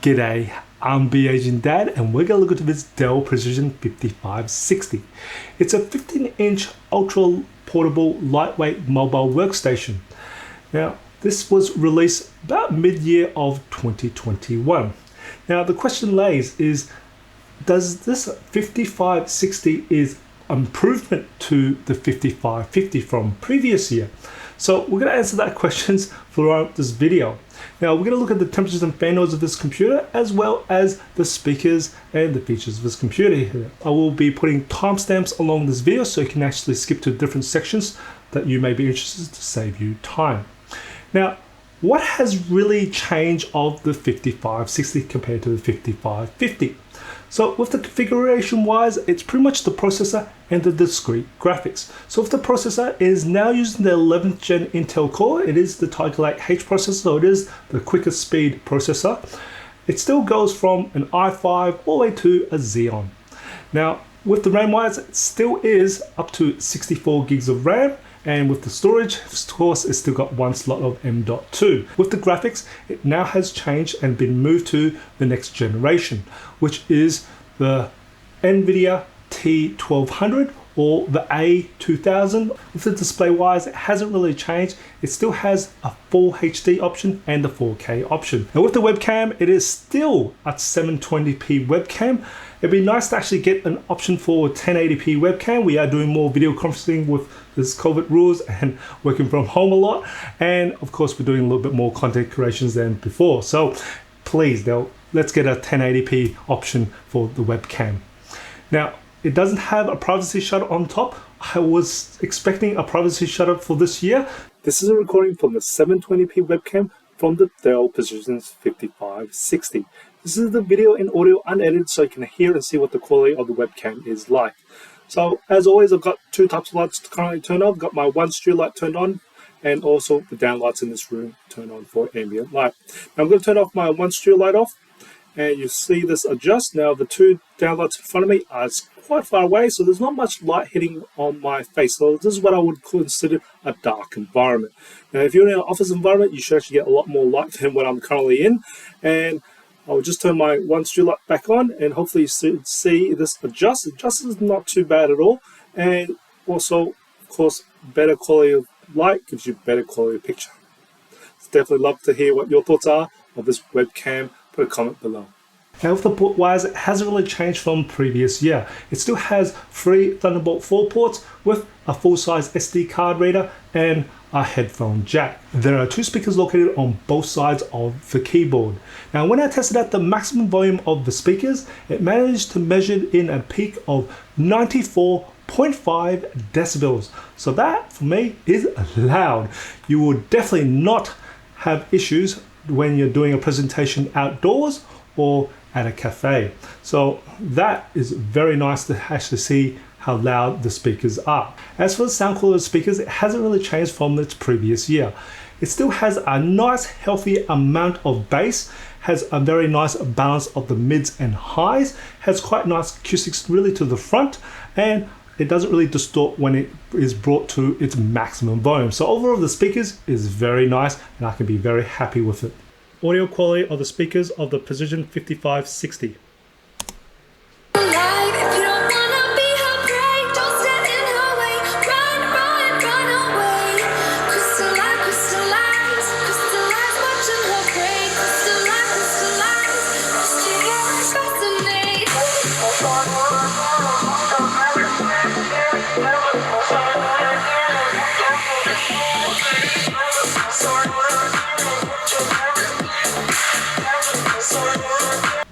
G'day, I'm Asian Dad and we're going to look at this Dell Precision 5560. It's a 15-inch ultra portable lightweight mobile workstation. Now this was released about mid-year of 2021. Now the question lays is, does this 5560 is improvement to the 5550 from previous year? So we're going to answer that questions throughout this video. Now we're going to look at the temperatures and fan noise of this computer, as well as the speakers and the features of this computer here. I will be putting timestamps along this video so you can actually skip to different sections that you may be interested to save you time. Now, what has really changed of the 5560 compared to the 5550? So with the configuration wise, it's pretty much the processor and the discrete graphics. So if the processor is now using the 11th gen Intel core, it is the Tiger Lake H processor, so it is the quickest speed processor. It still goes from an i5 all the way to a Xeon. Now with the RAM wise, it still is up to 64 gigs of RAM. And with the storage, of course, it's still got one slot of M.2. With the graphics, it now has changed and been moved to the next generation, which is the NVIDIA T1200 or the A2000. With the display wise, it hasn't really changed. It still has a full HD option and the 4K option. Now with the webcam, it is still at 720p webcam. It'd be nice to actually get an option for 1080p webcam. We are doing more video conferencing with this COVID rules and working from home a lot. And of course, we're doing a little bit more content creations than before. So please, let's get a 1080p option for the webcam. Now, it doesn't have a privacy shutter on top. I was expecting a privacy shutter for this year. This is a recording from the 720p webcam from the Dell Precision 5560. This is the video and audio unedited so you can hear and see what the quality of the webcam is like. So as always, I've got two types of lights currently turned on. I've got my one studio light turned on and also the down lights in this room turned on for ambient light. Now I'm going to turn off my one studio light off and you see this adjust. Now the two down lights in front of me are quite far away, so there's not much light hitting on my face. So this is what I would consider a dark environment. Now if you're in an office environment, you should actually get a lot more light than what I'm currently in. And I'll just turn my one studio light back on and hopefully you see this adjust. Adjust is not too bad at all. And also, of course, better quality of light gives you better quality of picture. It's definitely love to hear what your thoughts are of this webcam. Put a comment below. Now with the port wise, it hasn't really changed from previous year. It still has 3 Thunderbolt 4 ports with a full-size SD card reader and a headphone jack. There are 2 speakers located on both sides of the keyboard. Now when I tested out the maximum volume of the speakers, it managed to measure in a peak of 94.5 decibels. So that for me is loud. You will definitely not have issues when you're doing a presentation outdoors or at a cafe. So that is very nice to actually see how loud the speakers are. As for the sound quality of the speakers, it hasn't really changed from its previous year. It still has a nice healthy amount of bass, has a very nice balance of the mids and highs, has quite nice acoustics really to the front, and it doesn't really distort when it is brought to its maximum volume. So overall the speakers is very nice and I can be very happy with it. Audio quality of the speakers of the Precision 5560.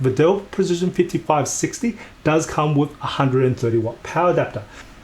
The Dell Precision 5560 does come with a 130 watt power adapter.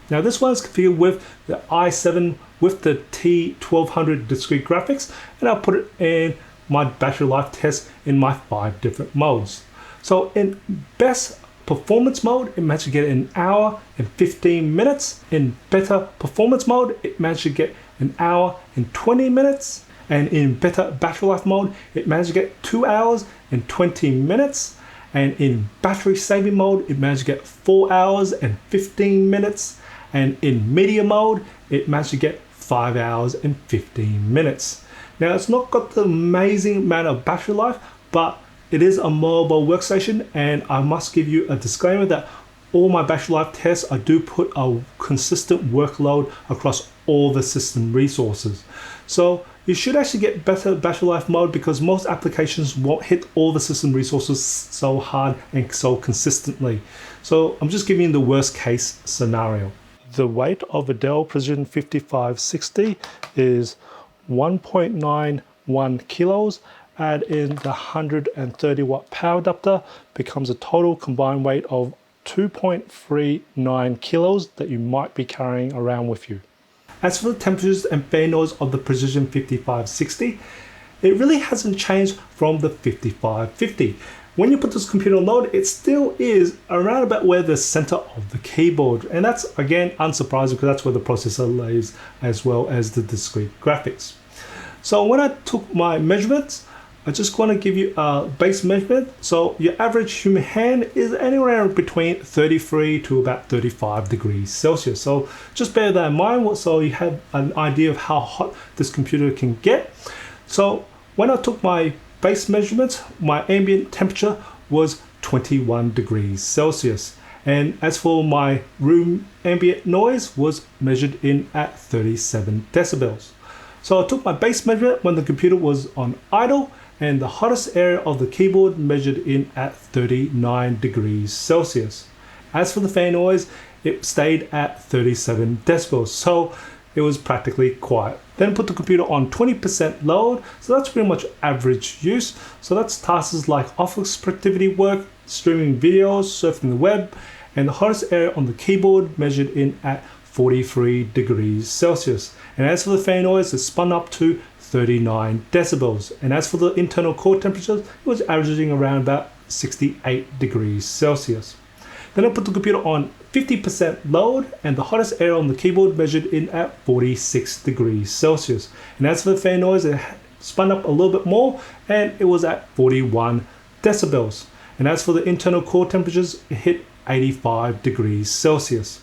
Now this one is configured with the i7 with the T1200 discrete graphics, and I'll put it in my battery life test in my 5 different modes. So in best performance mode, it managed to get an hour and 15 minutes. In better performance mode, it managed to get an hour and 20 minutes. And in better battery life mode, it managed to get 2 hours and 20 minutes. And in battery saving mode, it managed to get 4 hours and 15 minutes. And in media mode, it managed to get 5 hours and 15 minutes. Now it's not got the amazing amount of battery life, but It is a mobile workstation, and I must give you a disclaimer that all my battery life tests, I do put a consistent workload across all the system resources. So you should actually get better battery life mode because most applications won't hit all the system resources so hard and so consistently. So I'm just giving you the worst case scenario. The weight of a Dell Precision 5560 is 1.91 kilos. Add in the 130 watt power adapter, becomes a total combined weight of 2.39 kilos that you might be carrying around with you. As for the temperatures and fan noise of the Precision 5560, it really hasn't changed from the 5550. When you put this computer on load, it still is around about where the center of the keyboard, and that's again unsurprising because that's where the processor lays as well as the discrete graphics. So when I took my measurements, I just want to give you a base measurement. So your average human hand is anywhere between 33 to about 35 degrees Celsius. So just bear that in mind so you have an idea of how hot this computer can get. So when I took my base measurements, my ambient temperature was 21 degrees Celsius. And as for my room ambient noise was measured in at 37 decibels. So I took my base measurement when the computer was on idle, and the hottest area of the keyboard measured in at 39 degrees Celsius. As for the fan noise, it stayed at 37 decibels, so it was practically quiet. Then put the computer on 20% load, so that's pretty much average use. So that's tasks like office productivity work, streaming videos, surfing the web, and the hottest area on the keyboard measured in at 43 degrees Celsius. And as for the fan noise, it spun up to 39 decibels. And as for the internal core temperatures, it was averaging around about 68 degrees Celsius. Then I put the computer on 50% load, and the hottest area on the keyboard measured in at 46 degrees Celsius. And as for the fan noise, it spun up a little bit more, and it was at 41 decibels. And as for the internal core temperatures, it hit 85 degrees Celsius.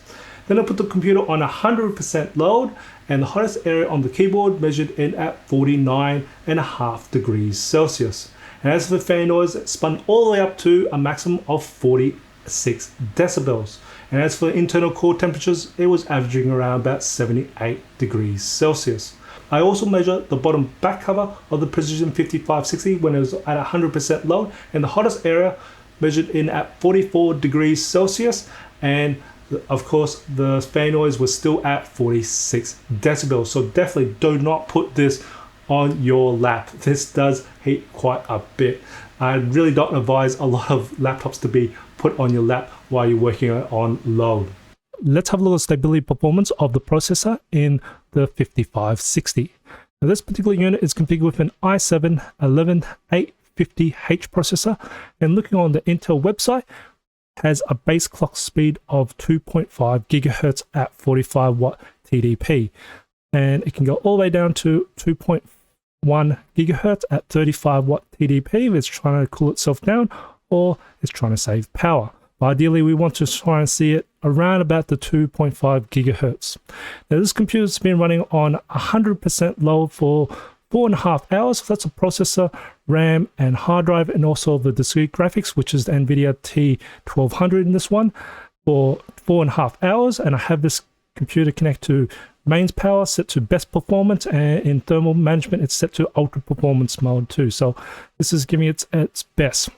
Then I put the computer on 100% load, and the hottest area on the keyboard measured in at 49.5 degrees Celsius. And as for the fan noise, it spun all the way up to a maximum of 46 decibels. And as for the internal core temperatures, it was averaging around about 78 degrees Celsius. I also measured the bottom back cover of the Precision 5560 when it was at 100% load, and the hottest area measured in at 44 degrees Celsius, and of course the fan noise was still at 46 decibels. So definitely do not put this on your lap. This does heat quite a bit. I really don't advise a lot of laptops to be put on your lap while you're working on load. Let's have a look at stability performance of the processor in the 5560. Now this particular unit is configured with an i7-11850H processor, and looking on the Intel website, has a base clock speed of 2.5 gigahertz at 45 watt TDP, and it can go all the way down to 2.1 gigahertz at 35 watt TDP if it's trying to cool itself down or it's trying to save power. But ideally, we want to try and see it around about the 2.5 gigahertz. Now this computer's been running on 100% load for 4.5 hours. So that's a processor, RAM, and hard drive, and also the discrete graphics, which is the NVIDIA T1200 in this one, for 4.5 hours. And I have this computer connect to mains power, set to best performance, and in thermal management, it's set to ultra performance mode too. So this is giving it its best.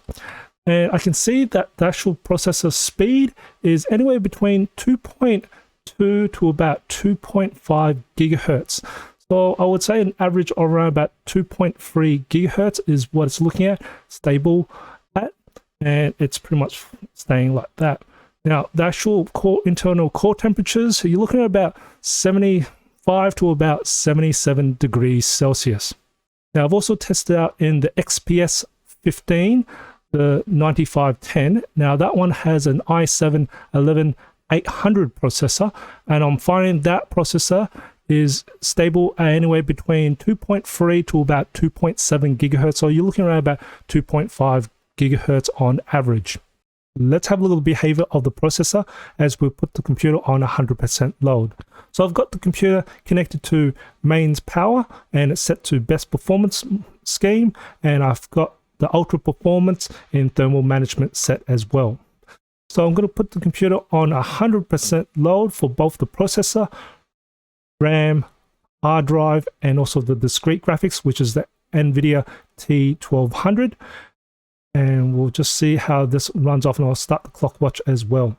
And I can see that the actual processor speed is anywhere between 2.2 to about 2.5 gigahertz. So I would say an average of around about 2.3 gigahertz is what it's looking at, stable at, and it's pretty much staying like that. Now, the actual internal core temperatures, you're looking at about 75 to about 77 degrees Celsius. Now, I've also tested out in the XPS 15, the 9510. Now, that one has an i7-11800 processor, and I'm finding that processor is stable at anywhere between 2.3 to about 2.7 gigahertz. So you're looking around about 2.5 gigahertz on average. Let's have a look at the behavior of the processor as we put the computer on 100% load. So I've got the computer connected to mains power, and it's set to best performance scheme, and I've got the ultra performance in thermal management set as well. So I'm going to put the computer on 100% load for both the processor, RAM, hard drive, and also the discrete graphics, which is the NVIDIA T1200. And we'll just see how this runs off, and I'll start the clock watch as well.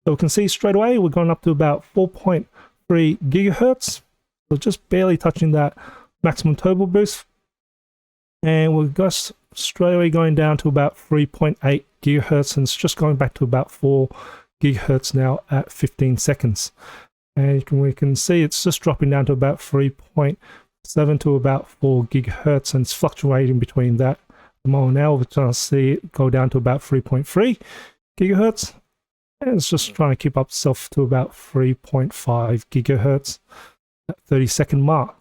So we can see straight away we're going up to about 4.3 gigahertz. So just barely touching that maximum turbo boost. And we're just straight away going down to about 3.8 gigahertz, and it's just going back to about 4 gigahertz now at 15 seconds. And we can see it's just dropping down to about 3.7 to about 4 gigahertz, and it's fluctuating between that. At the moment now we're trying to see it go down to about 3.3 gigahertz, and it's just trying to keep up itself to about 3.5 gigahertz at 30-second mark.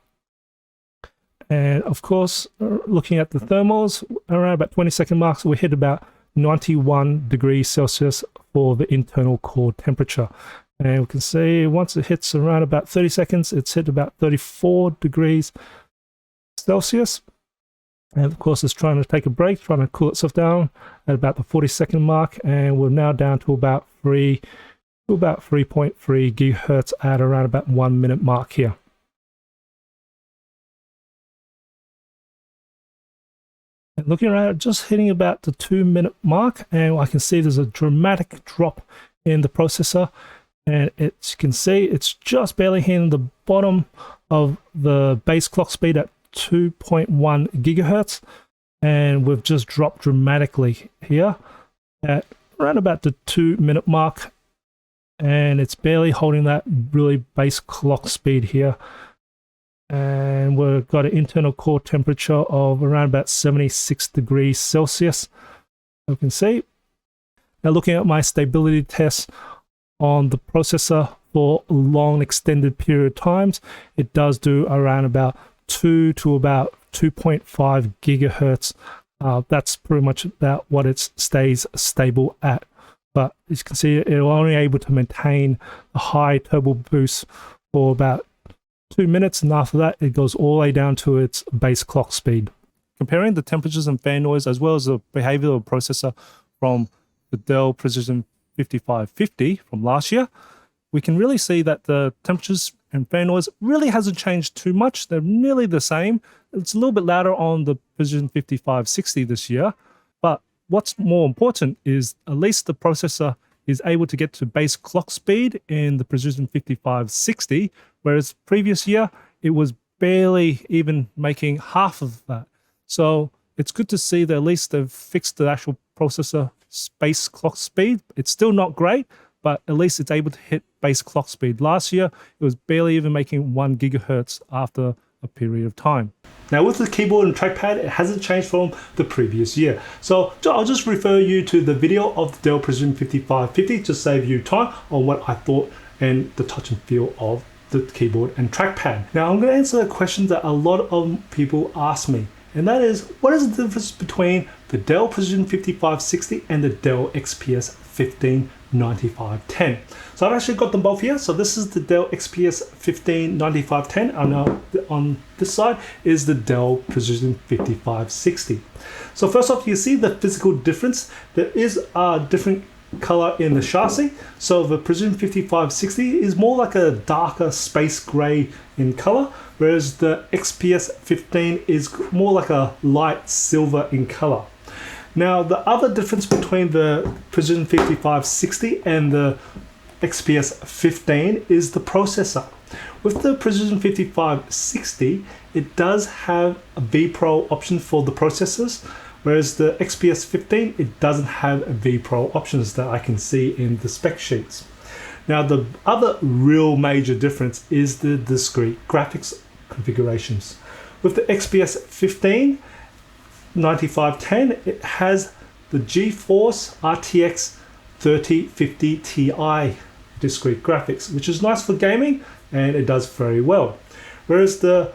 And of course, looking at the thermals, around about 20-second marks, we hit about 91 degrees Celsius for the internal core temperature. And we can see once it hits around about 30 seconds, it's hit about 34 degrees Celsius. And of course, it's trying to take a break, trying to cool itself down at about the 40-second mark. And we're now down to about 3.3 gigahertz at around about 1 minute mark here. And looking around, just hitting about the 2 minute mark, and I can see there's a dramatic drop in the processor. And as you can see, it's just barely hitting the bottom of the base clock speed at 2.1 gigahertz, and we've just dropped dramatically here at around about the 2 minute mark, and it's barely holding that really base clock speed here. And we've got an internal core temperature of around about 76 degrees Celsius, you can see. Now looking at my stability test on the processor for long extended period of times, it does do around about 2 to about 2.5 gigahertz. That's pretty much about what it stays stable at. But as you can see, it's only able to maintain a high turbo boost for about 2 minutes, and after that it goes all the way down to its base clock speed. Comparing the temperatures and fan noise as well as the behavior of the processor from the Dell Precision 5550 from last year, we can really see that the temperatures and fan noise really hasn't changed too much. They're nearly the same. It's a little bit louder on the Precision 5560 this year, but what's more important is at least the processor is able to get to base clock speed in the Precision 5560, whereas previous year it was barely even making half of that. So it's good to see that at least they've fixed the actual processor base clock speed. It's still not great, but at least it's able to hit base clock speed. Last year, it was barely even making 1 gigahertz after a period of time. Now with the keyboard and trackpad, it hasn't changed from the previous year. So I'll just refer you to the video of the Dell Precision 5550 to save you time on what I thought and the touch and feel of the keyboard and trackpad. Now I'm going to answer a question that a lot of people ask me, and that is, what is the difference between the Dell Precision 5560 and the Dell XPS 159510? So I've actually got them both here. So this is the Dell XPS 159510, and on this side is the Dell Precision 5560. So first off, you see the physical difference. There is a different color in the chassis. So the Precision 5560 is more like a darker space gray in color, whereas the XPS 15 is more like a light silver in color. Now the other difference between the Precision 5560 and the XPS 15 is the processor. With the Precision 5560, it does have a vPro option for the processors, whereas the XPS 15, it doesn't have a vPro options that I can see in the spec sheets. Now the other real major difference is the discrete graphics configurations. With the XPS 15 9510, it has the GeForce RTX 3050 Ti discrete graphics, which is nice for gaming and it does very well. Whereas the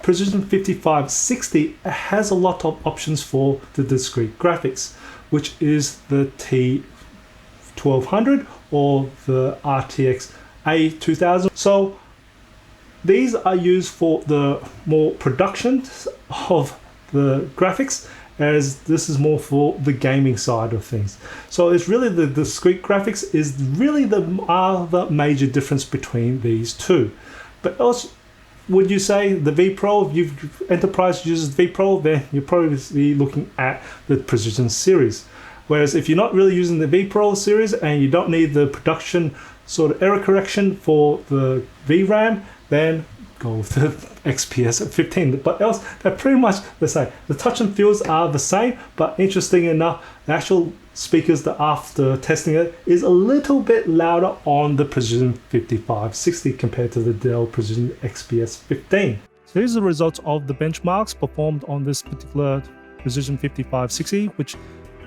Precision 5560 has a lot of options for the discrete graphics, which is the T1200 or the RTX A2000. So these are used for the more production of the graphics, as this is more for the gaming side of things. So it's really the discrete graphics is really the other major difference between these two. But else, would you say the V Pro, if you've enterprise uses V Pro, then you're probably be looking at the Precision series. Whereas if you're not really using the V Pro series and you don't need the production sort of error correction for the VRAM, then go with the XPS at 15. But else, they're pretty much the same. The touch and feels are the same, but interesting enough, the actual speakers that after testing it is a little bit louder on the Precision 5560 compared to the Dell Precision XPS 15. So here's the results of the benchmarks performed on this particular Precision 5560, which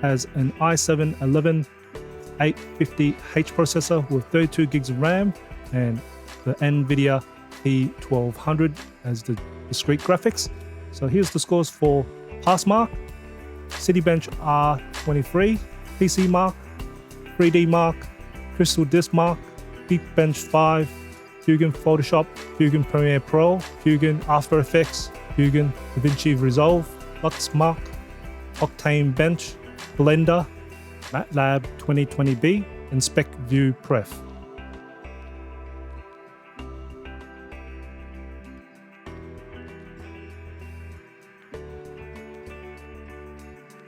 has an i7 11850H processor with 32 gigs of RAM and the NVIDIA E1200 as the discrete graphics. So here's the scores for Passmark, Citybench R23, PC Mark, 3D Mark, Crystal Disk Mark, Geekbench 5, Fusion Photoshop, Fusion Premiere Pro, Fusion After Effects, Fusion DaVinci Resolve, Lux Mark, Octane Bench, Blender, MATLAB 2020B, and SpecView Pref.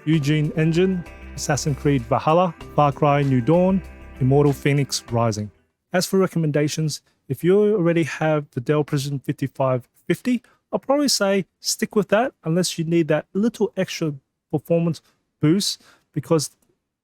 Eugene Engine, Assassin's Creed Valhalla, Far Cry New Dawn, Immortal Phoenix Rising. As for recommendations, if you already have the Dell Precision 5550, I'll probably say stick with that unless you need that little extra performance boost, because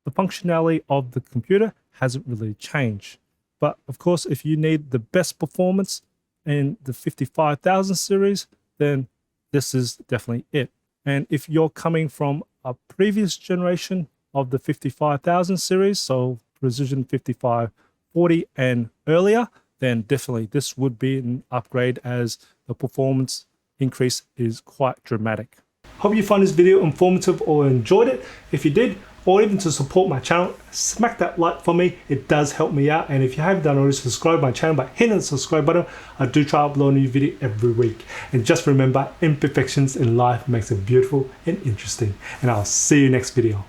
the functionality of the computer hasn't really changed. But of course, if you need the best performance in the 55,000 series, then this is definitely it. And if you're coming from a previous generation of the 55,000 series, so Precision 5540 and earlier, then definitely this would be an upgrade as the performance increase is quite dramatic. Hope you found this video informative or enjoyed it. If you did, or even to support my channel, smack that like for me. It does help me out. And if you haven't done already, subscribe my channel by hitting the subscribe button. I do try to upload a new video every week. And just remember, imperfections in life makes it beautiful and interesting. And I'll see you next video.